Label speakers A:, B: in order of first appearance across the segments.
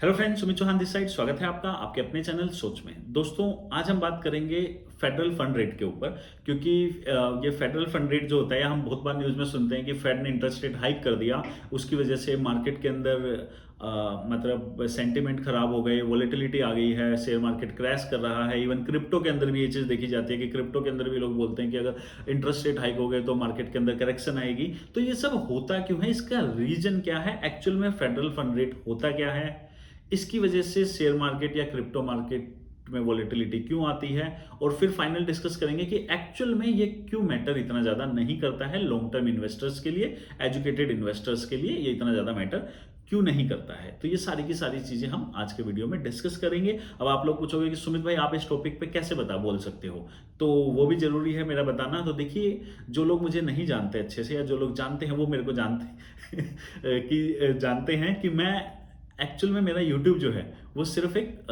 A: Hello friends, Sumit Chauhan this side. स्वागत है आपका आपके अपने चैनल सोच में। दोस्तों, आज हम बात करेंगे फेडरल फंड रेट के ऊपर, क्योंकि ये फेडरल फंड रेट जो होता है, हम बहुत बार न्यूज़ में सुनते हैं कि फेड ने इंटरेस्ट रेट हाइक कर दिया। उसकी वजह से मार्केट के अंदर मतलब सेंटिमेंट खराब हो गए, वॉलेटिलिटी आ गई है, शेयर मार्केट क्रैश कर रहा है। इवन क्रिप्टो के अंदर भी ये चीज़ देखी जाती है कि क्रिप्टो के अंदर भी लोग बोलते हैं कि अगर इंटरेस्ट रेट हाइक हो गए तो मार्केट के अंदर करेक्शन आएगी। तो ये सब होता क्यों है, इसका रीजन क्या है, एक्चुअल में फेडरल फंड रेट होता क्या है, इसकी वजह से शेयर मार्केट या क्रिप्टो मार्केट में वॉलेटिलिटी क्यों आती है, और फिर फाइनल डिस्कस करेंगे कि एक्चुअल में ये क्यों मैटर इतना ज़्यादा नहीं करता है लॉन्ग टर्म इन्वेस्टर्स के लिए, एजुकेटेड इन्वेस्टर्स के लिए ये इतना ज़्यादा मैटर क्यों नहीं करता है। तो ये सारी की सारी चीज़ें हम आज के वीडियो में डिस्कस करेंगे। अब आप लोग पूछोगे कि सुमित भाई, आप इस टॉपिक पे कैसे बोल सकते हो, तो वो भी जरूरी है मेरा बताना। तो देखिए, जो लोग मुझे नहीं जानते अच्छे से या जो लोग जानते हैं वो मेरे को जानते कि जानते हैं कि मैं एक्चुअल में मेरा यूट्यूब जो है वो सिर्फ एक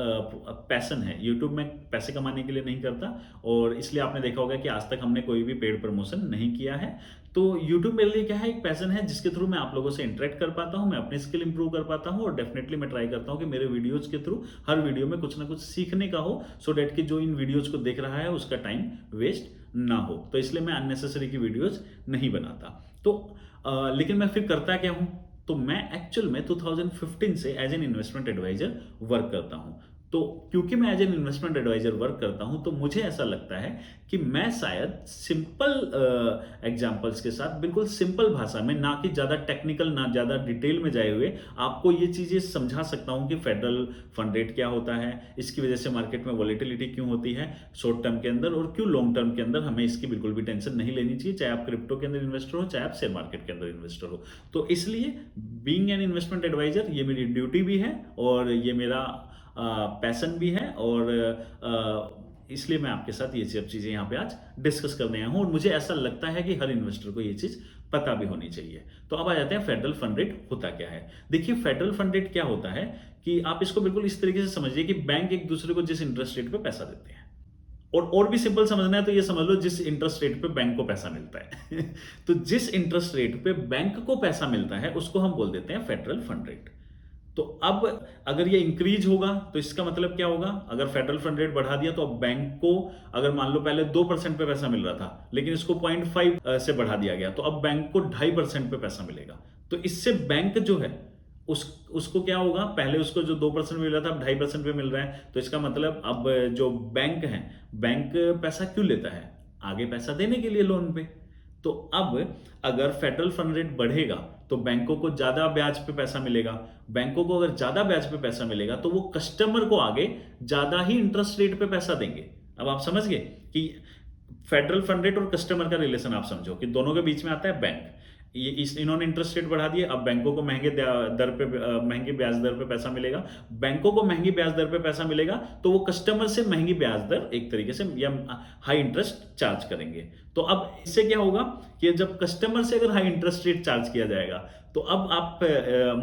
A: पैशन है। यूट्यूब में पैसे कमाने के लिए नहीं करता, और इसलिए आपने देखा होगा कि आज तक हमने कोई भी पेड प्रमोशन नहीं किया है। तो यूट्यूब मेरे लिए क्या है, एक पैशन है जिसके थ्रू मैं आप लोगों से इंटरेक्ट कर पाता हूँ, मैं अपनी स्किल इंप्रूव कर पाता हूँ, और डेफिनेटली मैं ट्राई करता हूँ कि मेरे वीडियोज के थ्रू हर वीडियो में कुछ ना कुछ सीखने का हो, सो डेट कि जो इन वीडियोज को देख रहा है उसका टाइम वेस्ट ना हो। तो इसलिए मैं अननेसेसरी की वीडियोज नहीं बनाता। तो लेकिन मैं फिर करता क्या हूँ, तो मैं एक्चुअल में 2015 से as an investment adviser work करता हूं। तो क्योंकि मैं as an investment adviser work करता हूं, तो मुझे ऐसा लगता है कि मैं शायद सिंपल एग्जांपल्स के साथ, बिल्कुल सिंपल भाषा में, ना कि ज़्यादा टेक्निकल ना ज़्यादा डिटेल में जाए हुए, आपको ये चीज़ें समझा सकता हूं कि फेडरल फंड रेट क्या होता है, इसकी वजह से मार्केट में वॉलेटिलिटी क्यों होती है शॉर्ट टर्म के अंदर, और क्यों लॉन्ग टर्म के अंदर हमें इसकी बिल्कुल भी टेंशन नहीं लेनी चाहिए, चाहे आप क्रिप्टो के अंदर इन्वेस्टर हो, चाहे आप शेयर मार्केट के अंदर इन्वेस्टर हो। तो इसलिए बीइंग एन इन्वेस्टमेंट एडवाइजर ये मेरी ड्यूटी भी है, और ये मेरा पैशन भी है, और इसलिए मैं आपके साथ ये सब चीज़ें यहाँ पे आज डिस्कस करने आया हूँ, और मुझे ऐसा लगता है कि हर इन्वेस्टर को ये चीज़ पता भी होनी चाहिए। तो अब आ जाते हैं फेडरल फंड रेट होता क्या है। देखिए, फेडरल फंड रेट क्या होता है कि आप इसको बिल्कुल इस तरीके से समझिए कि बैंक एक दूसरे को जिस इंटरेस्ट रेट पे पैसा देते हैं, और भी सिंपल समझना है तो ये समझ लो, जिस इंटरेस्ट रेट पे बैंक को पैसा मिलता है तो जिस इंटरेस्ट रेट पे बैंक को पैसा मिलता है उसको हम बोल देते हैं फेडरल फंड रेट। तो अब अगर ये इंक्रीज होगा तो इसका मतलब क्या होगा, अगर फेडरल फंड रेट बढ़ा दिया तो अब बैंक को, अगर मान लो पहले 2% पे पैसा मिल रहा था लेकिन इसको 0.5 से बढ़ा दिया गया, तो अब बैंक को 2.5% पे पैसा मिलेगा। तो इससे बैंक जो है उसको क्या होगा, पहले उसको जो 2% मिल रहा था अब 2.5% पे मिल रहा है। तो इसका मतलब अब जो बैंक है, बैंक पैसा क्यों लेता है, आगे पैसा देने के लिए लोन पे। तो अब अगर फेडरल फंड रेट बढ़ेगा तो बैंकों को ज्यादा ब्याज पे पैसा मिलेगा। बैंकों को अगर ज्यादा ब्याज पे पैसा मिलेगा तो वो कस्टमर को आगे ज्यादा ही इंटरेस्ट रेट पे पैसा देंगे। अब आप समझ गए कि फेडरल फंड रेट और कस्टमर का रिलेशन आप समझो कि दोनों के बीच में आता है बैंक। ये इन्होंने इंटरेस्ट रेट बढ़ा दिए, अब बैंकों को महंगे ब्याज दर पे पैसा मिलेगा। बैंकों को महंगी ब्याज दर पे पैसा मिलेगा तो वो कस्टमर से महंगी ब्याज दर एक तरीके से या हाई इंटरेस्ट चार्ज करेंगे। तो अब इससे क्या होगा कि जब कस्टमर से अगर हाई इंटरेस्ट रेट चार्ज किया जाएगा, तो अब आप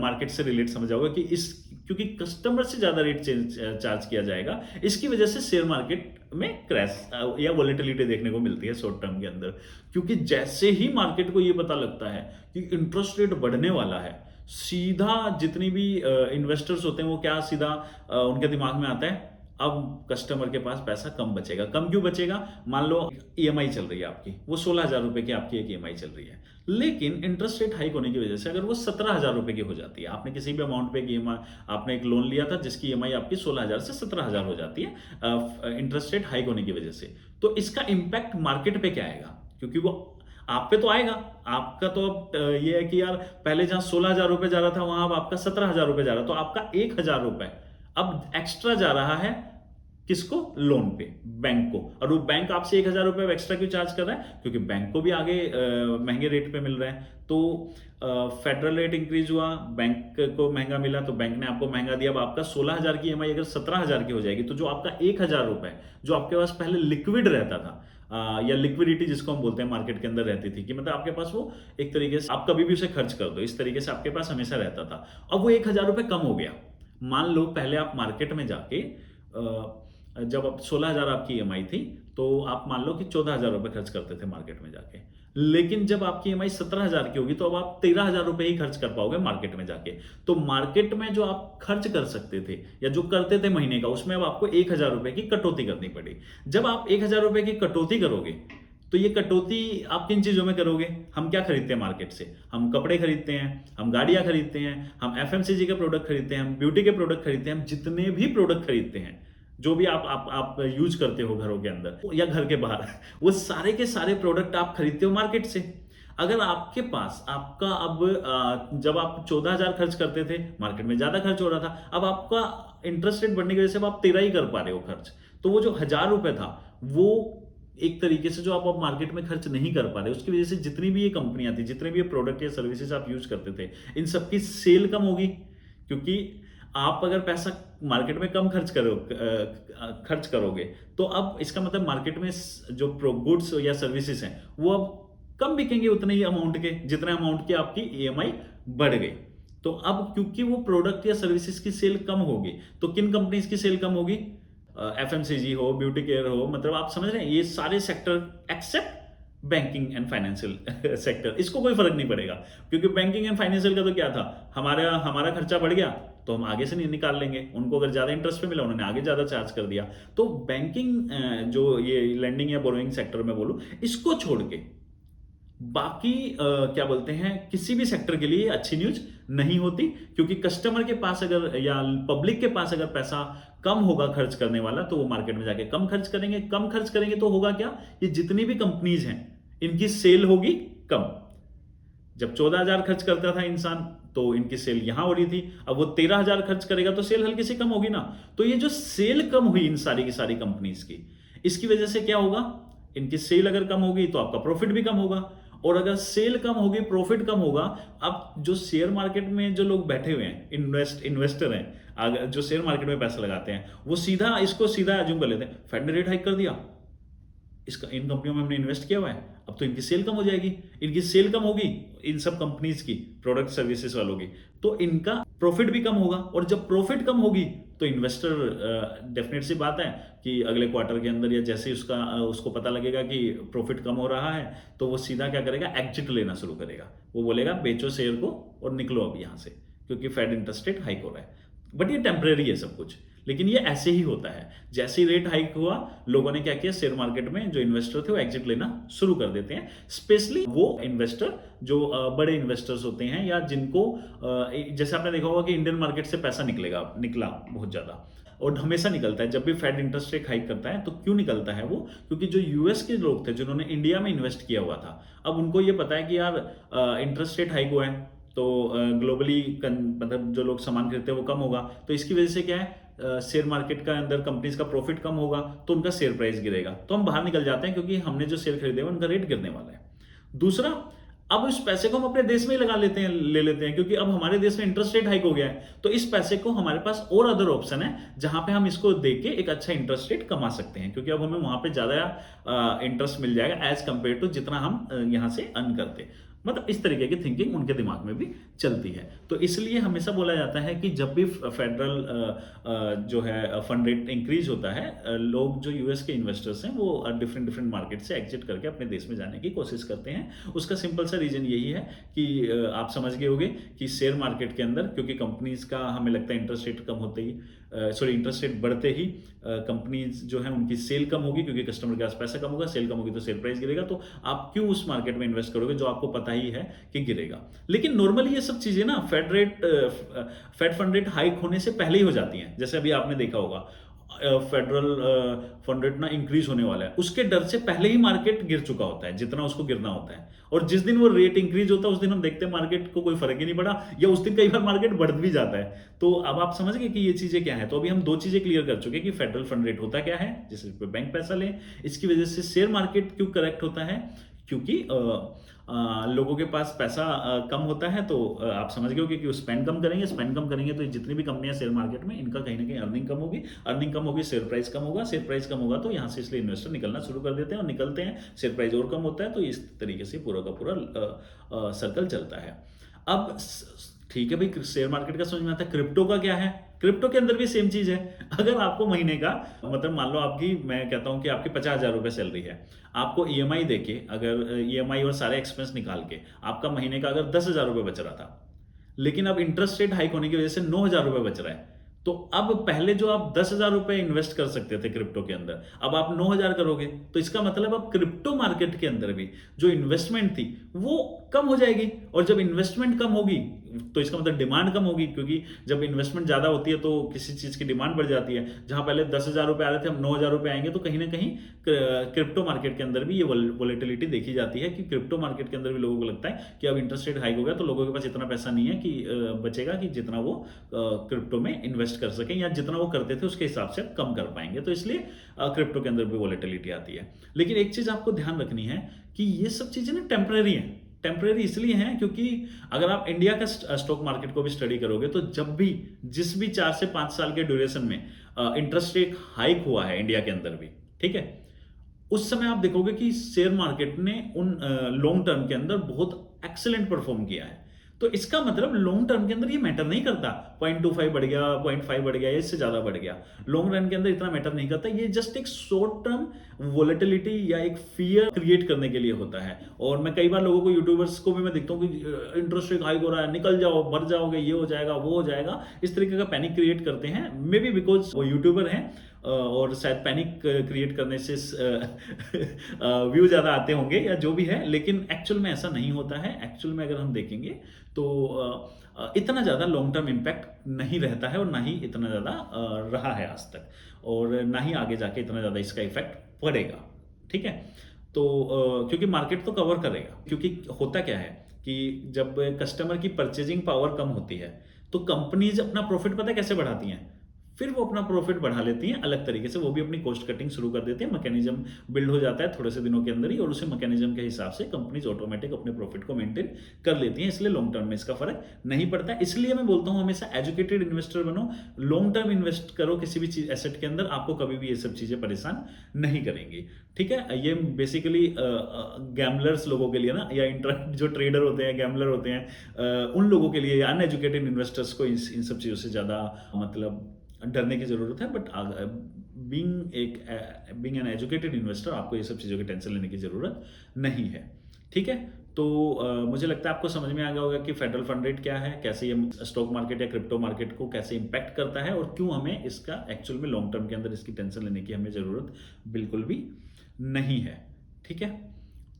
A: मार्केट से रिलेट समझ जाओगे कि इस, क्योंकि कस्टमर से ज्यादा रेट चार्ज किया जाएगा, इसकी वजह से शेयर मार्केट में क्रैश या वॉलेटिलिटी देखने को मिलती है शॉर्ट टर्म के अंदर। क्योंकि जैसे ही मार्केट को ये पता लगता है कि इंटरेस्ट रेट बढ़ने वाला है, सीधा जितनी भी इन्वेस्टर्स होते हैं वो क्या सीधा उनके दिमाग में आता है, अब कस्टमर के पास पैसा कम बचेगा। कम क्यों बचेगा, मान लो ईएमआई चल रही है आपकी, वो 16,000 रुपए की आपकी एक ईएमआई चल रही है, लेकिन इंटरेस्ट रेट हाइक होने की वजह से अगर वो 17,000 रुपए की हो जाती है, आपने किसी भी अमाउंट पे ईएमआई, आपने एक लोन लिया था जिसकी ईएमआई आपकी 16,000 से 17,000 हो जाती है इंटरेस्ट रेट हाइक होने की वजह से, तो इसका इंपैक्ट मार्केट पे क्या आएगा, क्योंकि वो आप पे तो आएगा। आपका तो अब ये है कि यार पहले जहां 16,000 रुपए जा रहा था वहां अब आपका 17,000 रुपए जा रहा है, तो आपका 1,000 रुपए अब एक्स्ट्रा जा रहा है किसको, लोन पे, बैंक को। और वो बैंक आपसे 1,000 रुपए एक्स्ट्रा क्यों चार्ज कर रहा है, क्योंकि बैंक को भी आगे महंगे रेट पे मिल रहा है। तो फेडरल रेट इंक्रीज हुआ, बैंक को महंगा मिला तो बैंक ने आपको महंगा दिया। अब आपका 16,000 की ईएमआई अगर 17,000 की हो जाएगी, तो जो आपका 1,000 रुपए जो आपके पास पहले लिक्विड रहता था, या लिक्विडिटी जिसको हम बोलते हैं मार्केट के अंदर रहती थी, कि मतलब आपके पास वो एक तरीके से आप कभी भी उसे खर्च कर दो, इस तरीके से आपके पास हमेशा रहता था। अब वो 1,000 रुपए कम हो गया। मान लो पहले आप मार्केट में जाके जब अब 16,000 आपकी ईएमआई थी, तो आप मान लो कि 14,000 रुपए खर्च करते थे मार्केट में जाके। लेकिन जब आपकी ईएमआई 17,000 की होगी, तो अब आप 13,000 रुपए ही खर्च कर पाओगे मार्केट में जाके। तो मार्केट में जो आप खर्च कर सकते थे या जो करते थे महीने का, उसमें अब आपको 1,000 रुपए की कटौती करनी पड़ी। जब आप 1,000 रुपए की कटौती करोगे, तो ये कटौती आप किन चीजों में करोगे? हम क्या खरीदते हैं मार्केट से? हम कपड़े खरीदते हैं, हम गाड़ियां खरीदते हैं, हम एफएमसीजी के प्रोडक्ट खरीदते हैं, हम ब्यूटी के प्रोडक्ट खरीदते हैं, हम जितने भी प्रोडक्ट खरीदते हैं, जो भी आप यूज करते हो घरों के अंदर या घर के बाहर, वो सारे के सारे प्रोडक्ट आप खरीदते हो मार्केट से। अगर आपके पास आपका अब जब आप 14,000 खर्च करते थे, मार्केट में ज्यादा खर्च हो रहा था, अब आपका इंटरेस्ट रेट बढ़ने की वजह से अब आप 13 ही कर पा रहे हो खर्च। तो वो जो 1,000 रुपए था, वो एक तरीके से जो आप अब मार्केट में खर्च नहीं कर पा रहे, उसकी वजह से जितनी भी ये कंपनियां थी, जितने भी ये प्रोडक्ट या सर्विसेज आप यूज करते थे, इन सबकी सेल कम होगी। क्योंकि आप अगर पैसा मार्केट में कम खर्च करोगे, तो अब इसका मतलब मार्केट में जो गुड्स या सर्विसेज हैं, वो अब कम बिकेंगे उतने ही अमाउंट के, जितने अमाउंट की आपकी ईएमआई बढ़ गई। तो अब क्योंकि वो प्रोडक्ट या सर्विसेज की सेल कम होगी, तो किन कंपनीज की सेल कम होगी? एफएमसीजी हो, ब्यूटी केयर हो, मतलब आप समझ रहे हैं, ये सारे sector except banking and financial sector, इसको कोई फर्क नहीं पड़ेगा। क्योंकि बैंकिंग एंड फाइनेंशियल का तो क्या था, हमारा हमारा खर्चा बढ़ गया तो हम आगे से नहीं निकाल लेंगे, उनको अगर ज्यादा इंटरेस्ट पे मिला, उन्होंने आगे ज्यादा चार्ज कर दिया। तो बैंकिंग, जो ये लेंडिंग या बोरोइंग सेक्टर में बोलूं, इसको छोड़ के बाकी क्या बोलते हैं, किसी भी सेक्टर के लिए अच्छी न्यूज नहीं होती। क्योंकि कस्टमर के पास अगर या पब्लिक के पास अगर पैसा कम होगा खर्च करने वाला, तो वो मार्केट में जाके कम खर्च करेंगे। कम खर्च करेंगे तो होगा क्या, ये जितनी भी कंपनीज हैं, इनकी सेल होगी कम। जब 14,000 खर्च करता था इंसान, तो इनकी सेल यहां हो रही थी। अब वो 13,000 खर्च करेगा, तो सेल हल्की सी कम होगी ना। तो ये जो सेल कम हुई इन सारी की सारी कंपनीज की, इसकी वजह से क्या होगा, इनकी सेल अगर कम होगी तो आपका प्रॉफिट भी कम होगा। और अगर सेल कम होगी, प्रॉफिट कम होगा। अब जो शेयर मार्केट में जो लोग बैठे हुए हैं, इन्वेस्टर हैं, अगर जो शेयर मार्केट में पैसा लगाते हैं, वो इसको सीधा एज्यूम कर लेते हैं, फेड ने रेट हाइक कर दिया, इसका इन कंपनियों में हमने इन्वेस्ट किया हुआ है, अब तो इनकी सेल कम हो जाएगी। इनकी सेल कम होगी, इन सब कंपनीज की, प्रोडक्ट सर्विसेज वालों की, तो इनका प्रॉफिट भी कम होगा। और जब प्रॉफिट कम होगी, तो इन्वेस्टर, डेफिनेट सी बात है कि अगले क्वार्टर के अंदर या जैसे ही उसको पता लगेगा कि प्रॉफिट कम हो रहा है, तो वो सीधा क्या करेगा, एग्जिट लेना शुरू करेगा। वो बोलेगा बेचो शेयर को और निकलो अब यहां से, क्योंकि फेड इंटरेस्ट रेट हाइक हो रहा है। बट ये टेम्परेरी है सब कुछ, लेकिन ये ऐसे ही होता है। जैसे ही रेट हाइक हुआ, लोगों ने क्या किया, शेयर मार्केट में जो इन्वेस्टर थे वो एग्जिट लेना शुरू कर देते हैं। स्पेशली वो इन्वेस्टर जो बड़े इन्वेस्टर्स होते हैं, या जिनको जैसे आपने देखा होगा कि इंडियन मार्केट से पैसा निकला बहुत ज्यादा, और हमेशा निकलता है जब भी फेड इंटरेस्ट रेट हाइक करता है। तो क्यों निकलता है वो? क्योंकि जो यूएस के लोग थे, जिन्होंने इंडिया में इन्वेस्ट किया हुआ था, अब उनको ये पता है कि यार इंटरेस्ट रेट हाइक हुआ है, तो ग्लोबली मतलब जो लोग सामान खरीदते हैं वो कम होगा। तो इसकी वजह से क्या है, शेयर मार्केट का अंदर कंपनीज का प्रॉफिट कम होगा, तो उनका शेयर प्राइस गिरेगा, तो हम बाहर निकल जाते हैं, क्योंकि हमने जो शेयर खरीदे हैं उनका रेट गिरने वाला है। दूसरा, अब इस पैसे को हम अपने देश में ही ले लेते हैं, क्योंकि अब हमारे देश में इंटरेस्ट रेट हाइक हो गया है। तो इस पैसे को हमारे पास और अदर ऑप्शन है, जहां पे हम इसको देके एक अच्छा इंटरेस्ट रेट कमा सकते हैं, क्योंकि अब हमें वहां पे ज्यादा इंटरेस्ट मिल जाएगा एज कंपेयर टू जितना हम यहां से अर्न करते। मतलब इस तरीके की थिंकिंग उनके दिमाग में भी चलती है। तो इसलिए हमेशा बोला जाता है कि जब भी फेडरल जो है फंड रेट इंक्रीज होता है, लोग जो यूएस के इन्वेस्टर्स हैं, वो डिफरेंट डिफरेंट मार्केट से एग्जिट करके अपने देश में जाने की कोशिश करते हैं। उसका सिंपल सा रीजन यही है कि आप समझ गए होंगे कि शेयर मार्केट के अंदर, क्योंकि कंपनीज का हमें लगता है इंटरेस्ट रेट कम होते ही, इंटरेस्ट रेट बढ़ते ही कंपनीज जो है उनकी सेल कम होगी, क्योंकि कस्टमर के पास पैसा कम होगा, सेल कम होगी तो शेयर प्राइस गिरेगा। तो आप क्यों उस मार्केट में इन्वेस्ट करोगे जो आपको पता ही है कि गिरेगा? लेकिन नॉर्मली ये सब चीजें ना फेड फंड रेट हाइक होने से पहले ही हो जाती हैं। जैसे अभी आपने देखा होगा, फेडरल फंड रेट ना इंक्रीज होने वाला है, उसके डर से पहले ही मार्केट गिर चुका होता है जितना उसको गिरना होता है। और जिस दिन वो रेट इंक्रीज होता है, उस दिन हम देखते हैं मार्केट को कोई फर्क ही नहीं पड़ा, या उस दिन कई बार मार्केट बढ़ भी जाता है। तो अब आप समझ गए कि ये चीजें क्या है। तो अभी हम दो चीजें क्लियर कर चुके कि फेडरल फंड रेट होता क्या है, जिससे बैंक पैसा ले, इसकी वजह से शेयर मार्केट क्यों करेक्ट होता है, क्योंकि लोगों के पास पैसा कम होता है। तो आप समझ गए हो कि स्पेंड कम करेंगे तो जितनी भी कंपनियां शेयर मार्केट में, इनका कहीं ना कहीं अर्निंग कम होगी, शेयर प्राइस कम होगा, तो यहाँ से इसलिए इन्वेस्टर निकलना शुरू कर देते हैं और निकलते हैं, शेयर प्राइस और कम होता है। तो इस तरीके से पूरा का पूरा सर्कल चलता है। अब ठीक है भाई, शेयर मार्केट का समझ में आता है, क्रिप्टो का क्या है? क्रिप्टो के अंदर भी सेम चीज है। अगर आपको महीने का मतलब मान लो आपकी, मैं कहता हूं कि आपकी 50,000 रुपए सैलरी है, आपको ईएमआई देके, अगर ईएमआई और सारे एक्सपेंस निकाल के आपका महीने का अगर 10,000 रुपए बच रहा था, लेकिन अब इंटरेस्ट रेट हाइक होने की वजह से 9,000 रुपए बच रहा है, तो अब पहले जो आप 10,000 रुपए इन्वेस्ट कर सकते थे क्रिप्टो के अंदर, अब आप 9,000 करोगे, तो इसका मतलब अब क्रिप्टो मार्केट के अंदर भी जो इन्वेस्टमेंट थी वो कम हो जाएगी। और जब इन्वेस्टमेंट कम होगी तो इसका मतलब डिमांड कम होगी, क्योंकि जब इन्वेस्टमेंट ज्यादा होती है तो किसी चीज की डिमांड बढ़ जाती है। जहां पहले 10,000 रुपए आ रहे थे, अब 9,000 रुपए आएंगे, तो कहीं ना कहीं क्रिप्टो मार्केट के अंदर भी ये वोलेटिलिटी देखी जाती है कि क्रिप्टो मार्केट के अंदर भी लोगों को लगता है कि अब इंटरेस्ट रेट हाइक हो गया, तो लोगों के पास इतना पैसा नहीं है कि बचेगा कि जितना वो क्रिप्टो में इन्वेस्ट कर सकें, या जितना वो करते थे उसके हिसाब से कम कर पाएंगे, तो इसलिए क्रिप्टो के अंदर भी वोलेटिलिटी आती है। लेकिन एक चीज आपको ध्यान रखनी है कि ये सब चीजें ना टेम्परेरी हैं। टेम्परेरी इसलिए हैं क्योंकि अगर आप इंडिया का स्टॉक मार्केट को भी स्टडी करोगे, तो जब भी जिस भी 4 से 5 साल के ड्यूरेशन में इंटरेस्ट रेट हाइक हुआ है इंडिया के अंदर भी, ठीक है, उस समय आप देखोगे कि शेयर मार्केट ने उन लॉन्ग टर्म के अंदर बहुत एक्सेलेंट परफॉर्म किया है। तो इसका मतलब लॉन्ग टर्म के अंदर ये मैटर नहीं करता 0.25 बढ़ गया, 0.5 बढ़ गया, इससे ज्यादा बढ़ गया, लॉन्ग रन के अंदर इतना मैटर नहीं करता। ये जस्ट एक शॉर्ट टर्म वोलेटिलिटी या एक फियर क्रिएट करने के लिए होता है। और मैं कई बार लोगों को, यूट्यूबर्स को भी मैं देखता हूँ कि इंटरेस्ट रेट हाइक हो रहा है, निकल जाओ, मर जाओगे, ये हो जाएगा, वो हो जाएगा, इस तरीके का पैनिक क्रिएट करते हैं। मे बी बिकॉज वो यूट्यूबर हैं और शायद पैनिक क्रिएट करने से व्यू ज्यादा आते होंगे या जो भी है, लेकिन एक्चुअल में ऐसा नहीं होता है। एक्चुअल में अगर हम देखेंगे तो इतना ज्यादा लॉन्ग टर्म इम्पैक्ट नहीं रहता है, और ना ही इतना ज्यादा रहा है आज तक, और ना ही आगे जाके इतना ज्यादा इसका इफेक्ट पड़ेगा। ठीक है, तो क्योंकि मार्केट तो कवर करेगा, क्योंकि होता क्या है कि जब कस्टमर की परचेजिंग पावर कम होती है तो कंपनीज अपना प्रॉफिट पता है कैसे बढ़ाती हैं? फिर वो अपना प्रॉफिट बढ़ा लेती हैं अलग तरीके से, वो भी अपनी कॉस्ट कटिंग शुरू कर देती है। मैकेनिज्म बिल्ड हो जाता है थोड़े से दिनों के अंदर ही, और उसी मैकेनिज्म के हिसाब से कंपनीज ऑटोमेटिक अपने प्रॉफिट को मेंटेन कर लेती हैं। इसलिए लॉन्ग टर्म में इसका फर्क नहीं पड़ता। इसलिए मैं बोलता हूं हमेशा एजुकेटेड इन्वेस्टर बनो, लॉन्ग टर्म इन्वेस्ट करो किसी भी चीज एसेट के अंदर, आपको कभी भी ये सब चीजें परेशान नहीं करेंगी। ठीक है, ये बेसिकली गैमलर्स लोगों के लिए ना, या जो ट्रेडर होते हैं, गैमलर होते हैं, उन लोगों के लिए, अनएजुकेटेड इन्वेस्टर्स को इन सब चीजों से ज्यादा मतलब डरने की जरूरत है। But being an educated investor आपको ये सब चीज़ों की टेंशन लेने की जरूरत नहीं है। ठीक है, तो मुझे लगता है आपको समझ में आ गया होगा कि फेडरल फंड रेट क्या है, कैसे ये स्टॉक मार्केट या क्रिप्टो मार्केट को कैसे इंपैक्ट करता है, और क्यों हमें इसका एक्चुअल में लॉन्ग टर्म के अंदर इसकी टेंशन लेने की हमें जरूरत बिल्कुल भी नहीं है। ठीक है,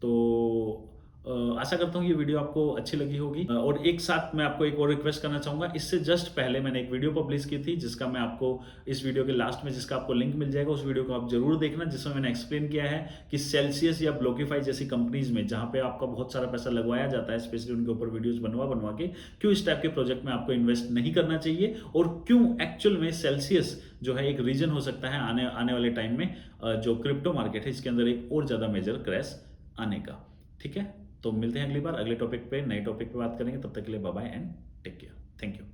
A: तो आशा करता हूँ ये वीडियो आपको अच्छी लगी होगी। और एक साथ मैं आपको एक और रिक्वेस्ट करना चाहूंगा, इससे जस्ट पहले मैंने एक वीडियो पब्लिश की थी, जिसका मैं आपको इस वीडियो के लास्ट में जिसका आपको लिंक मिल जाएगा, उस वीडियो को आप जरूर देखना, जिसमें मैंने एक्सप्लेन किया है कि सेल्सियस या ब्लॉकिफाई जैसी कंपनीज में, जहां पे आपका बहुत सारा पैसा लगवाया जाता है, स्पेशली उनके ऊपर वीडियोज बनवा के, क्यों इस टाइप के प्रोजेक्ट में आपको इन्वेस्ट नहीं करना चाहिए, और क्यों एक्चुअल में सेल्सियस जो है एक रीजन हो सकता है आने वाले टाइम में जो क्रिप्टो मार्केट है इसके अंदर एक और ज्यादा मेजर क्रैश आने का। ठीक है, तो मिलते हैं अगली बार अगले टॉपिक पे, नए टॉपिक पे बात करेंगे। तब तक के लिए bye bye and take care. Thank you.